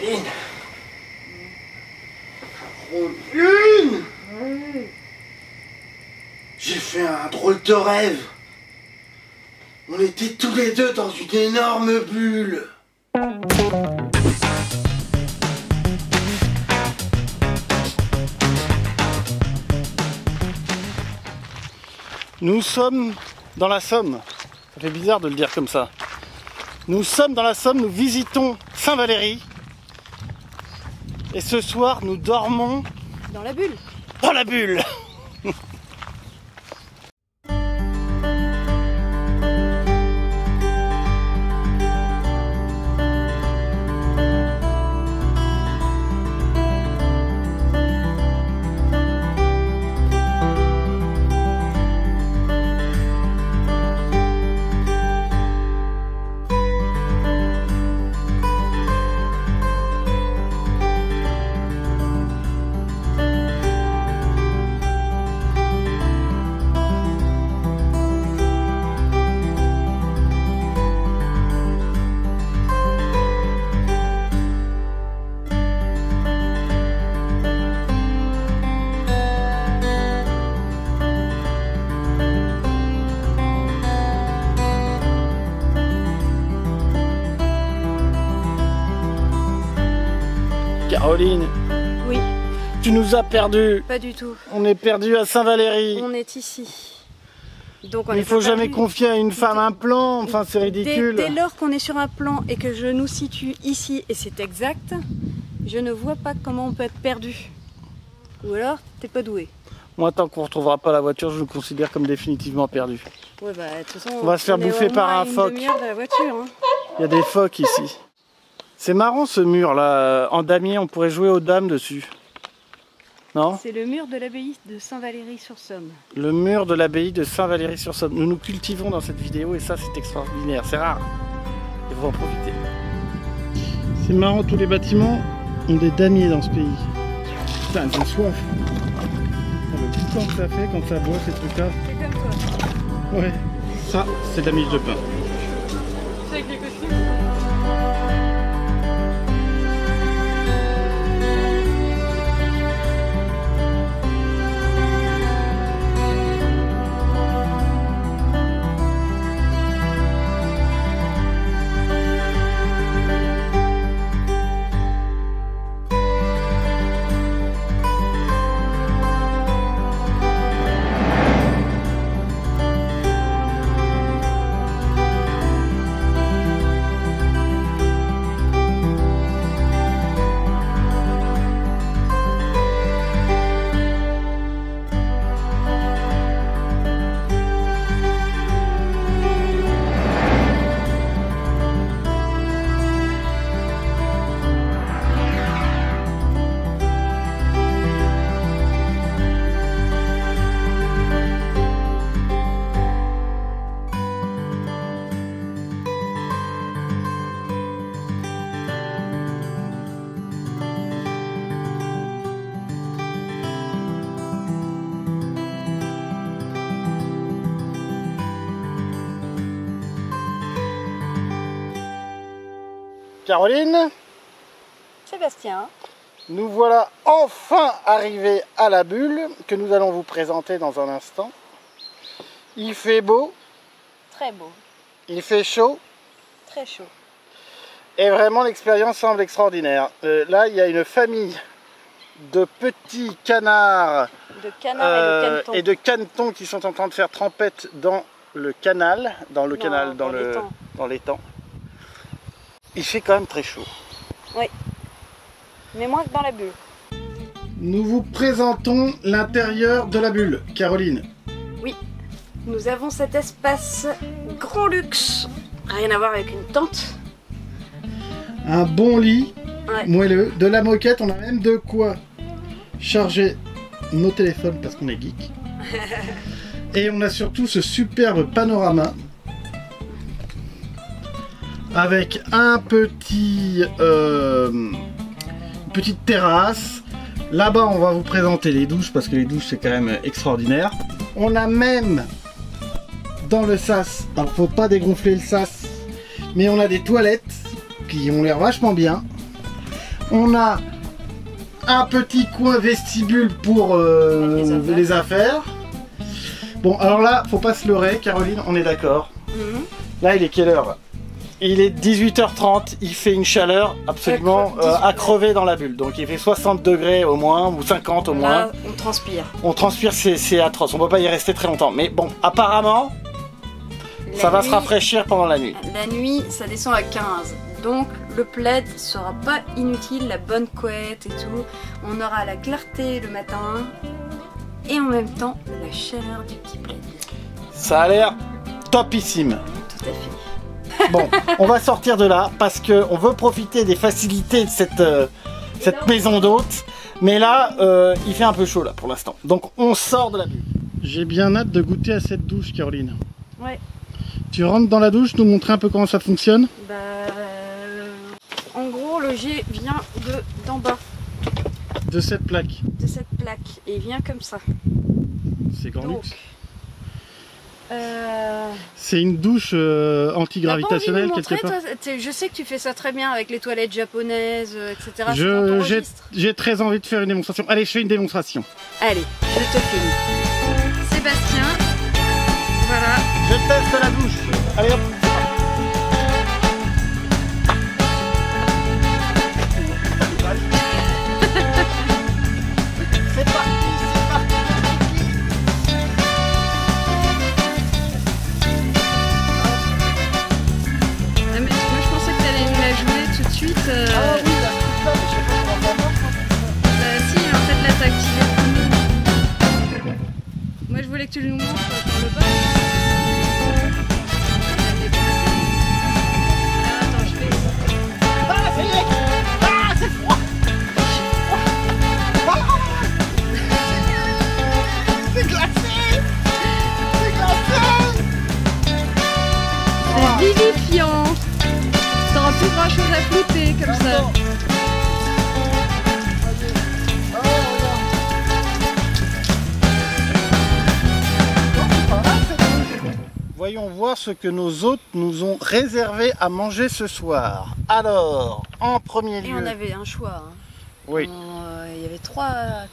Caroline. J'ai fait un drôle de rêve. On était tous les deux dans une énorme bulle. Nous sommes dans la Somme. Ça fait bizarre de le dire comme ça. Nous sommes dans la Somme, nous visitons Saint-Valery. Et ce soir, nous dormons... Dans la bulle. Dans la bulle. Caroline. Oui. Tu nous as perdus. Pas du tout. On est perdus à Saint-Valery. On est ici. Donc il ne faut jamais confier à une femme un plan, enfin c'est ridicule. Dès lors qu'on est sur un plan et que je nous situe ici, et c'est exact, je ne vois pas comment on peut être perdu. Ou alors, t'es pas doué. Moi, tant qu'on ne retrouvera pas la voiture, je nous considère comme définitivement perdu. Ouais, bah, de toute façon, on va se faire bouffer par un phoque. De la voiture, hein. Il y a des phoques ici. C'est marrant ce mur là, en damier, on pourrait jouer aux dames dessus. Non ? C'est le mur de l'abbaye de Saint-Valery-sur-Somme. Le mur de l'abbaye de Saint-Valery-sur-Somme. Nous nous cultivons dans cette vidéo et ça c'est extraordinaire, c'est rare. Il faut en profiter. C'est marrant, tous les bâtiments ont des damiers dans ce pays. Putain, j'ai soif. Le petit temps que ça fait quand ça boit ces trucs-là. C'est comme toi. Ouais, ça c'est de la miche de pain. C'est avec les costumes. Caroline, Sébastien, nous voilà enfin arrivés à la bulle que nous allons vous présenter dans un instant. Il fait beau. Très beau. Il fait chaud. Très chaud. Et vraiment l'expérience semble extraordinaire. Là il y a une famille de petits canards, et de canetons qui sont en train de faire trempette dans le canal, dans l'étang. Il fait quand même très chaud. Oui, mais moins que dans la bulle. Nous vous présentons l'intérieur de la bulle, Caroline. Oui, nous avons cet espace grand luxe, rien à voir avec une tente. Un bon lit, ouais. Moelleux, de la moquette, on a même de quoi charger nos téléphones parce qu'on est geek. Et on a surtout ce superbe panorama avec un petite terrasse. Là-bas, on va vous présenter les douches parce que les douches c'est quand même extraordinaire. On a même dans le sas, alors faut pas dégonfler le sas, mais on a des toilettes qui ont l'air vachement bien. On a un petit coin vestibule pour les affaires. Bon, alors là, faut pas se leurrer, Caroline, on est d'accord. Là, il est quelle heure là? Il est 18h30, il fait une chaleur absolument à crever dans la bulle. Donc il fait 60 degrés au moins, ou 50 au moins. Là, on transpire. On transpire, c'est atroce, on peut pas y rester très longtemps. Mais bon, apparemment, ça va se rafraîchir pendant la nuit. La nuit, ça descend à 15. Donc le plaid sera pas inutile, la bonne couette et tout. On aura la clarté le matin et en même temps la chaleur du petit plaid. Ça a l'air topissime. Tout à fait. Bon, on va sortir de là parce qu'on veut profiter des facilités de cette maison d'hôte. Mais là, il fait un peu chaud là pour l'instant. Donc on sort de la bulle. J'ai bien hâte de goûter à cette douche, Caroline. Ouais. Tu rentres dans la douche, nous montrer un peu comment ça fonctionne? Bah, en gros, le jet vient d'en bas. De cette plaque. De cette plaque. Et il vient comme ça. C'est grand luxe. Donc, c'est une douche antigravitationnelle quelque part. Toi, je sais que tu fais ça très bien avec les toilettes japonaises, etc. J'ai très envie de faire une démonstration. Allez, je fais une démonstration. Allez, je te filme. Sébastien, voilà. Je teste la douche. Allez hop. C'est parti, c'est parti. Ah, mais moi je pensais que tu allais nous la jouer tout de suite. Ah oui, la coupe, je sais pas comment ça marche. Bah si, en fait là t'as activé. Moi je voulais que tu nous montres par le bas. Ah, attends, je fais. Ah, ça y est. Ah, c'est froid. C'est glacé. C'est glacé. C'est vivifiant. T'auras plus grand chose à flotter comme ça. Voyons voir ce que nos hôtes nous ont réservé à manger ce soir. Alors, en premier lieu... Et on avait un choix. Hein. Oui. Il y avait trois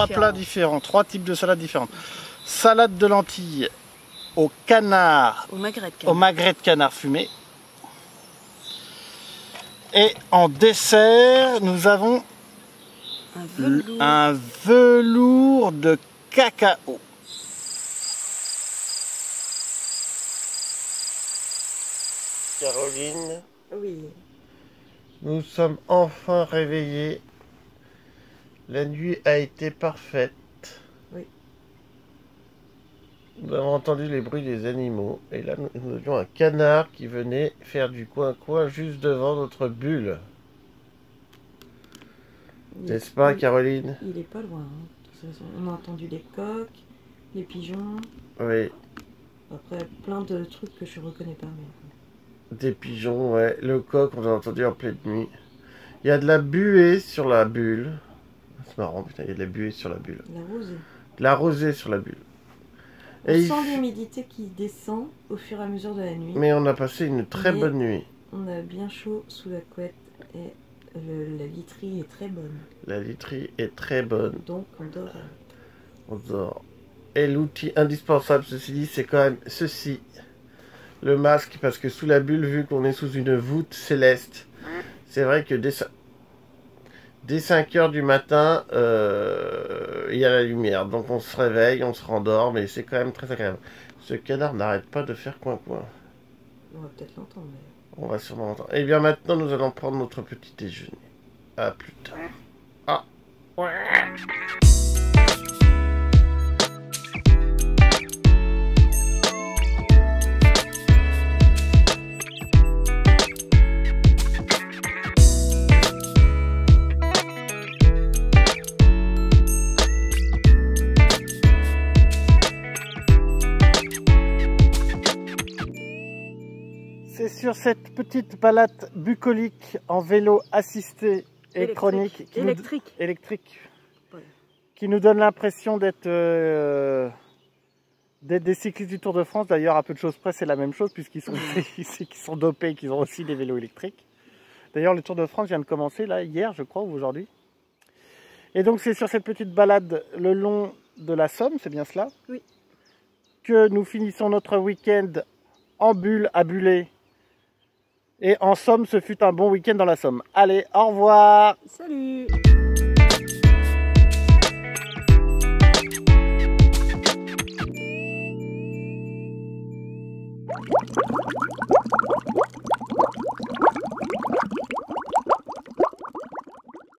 plats différents, 3 types de salades différentes. Salade de lentilles au canard, au magret de canard fumé. Et en dessert, nous avons un velours de cacao. Caroline, oui. Nous sommes enfin réveillés. La nuit a été parfaite. Oui. Nous avons entendu les bruits des animaux. Et là, nous avions un canard qui venait faire du coin-coin juste devant notre bulle. N'est-ce pas, Caroline? Il est pas loin. Hein. De toute façon, on a entendu les coqs, les pigeons. Oui. Après, plein de trucs que je reconnais pas. Mais... Des pigeons, ouais. Le coq, on a entendu en pleine nuit. Il y a de la buée sur la bulle. C'est marrant, putain, il y a de la buée sur la bulle. La rosée. De la rosée sur la bulle. On sent l'humidité qui descend au fur et à mesure de la nuit. Mais on a passé une très bonne nuit. On a bien chaud sous la couette et la literie est très bonne. La literie est très bonne. Donc on dort. On dort. Et l'outil indispensable, ceci dit, c'est quand même ceci. Le masque, parce que sous la bulle, vu qu'on est sous une voûte céleste, c'est vrai que dès 5 heures du matin, il y a la lumière. Donc on se réveille, on se rendort, mais c'est quand même très agréable. Ce canard n'arrête pas de faire coin-coin. On va peut-être l'entendre. Mais... On va sûrement l'entendre. Et bien maintenant, nous allons prendre notre petit déjeuner. À plus tard. Ah. Ouais. C'est sur cette petite balade bucolique en vélo assisté électrique qui nous donne l'impression d'être des cyclistes du Tour de France. D'ailleurs, à peu de choses près, c'est la même chose puisqu'ils sont, qu'ils sont dopés, qu'ils ont aussi des vélos électriques. D'ailleurs, le Tour de France vient de commencer, là, hier, je crois, ou aujourd'hui. Et donc, c'est sur cette petite balade le long de la Somme, c'est bien cela? Oui. Que nous finissons notre week-end en bulle à Buller. Et en somme, ce fut un bon week-end dans la Somme. Allez, au revoir! Salut!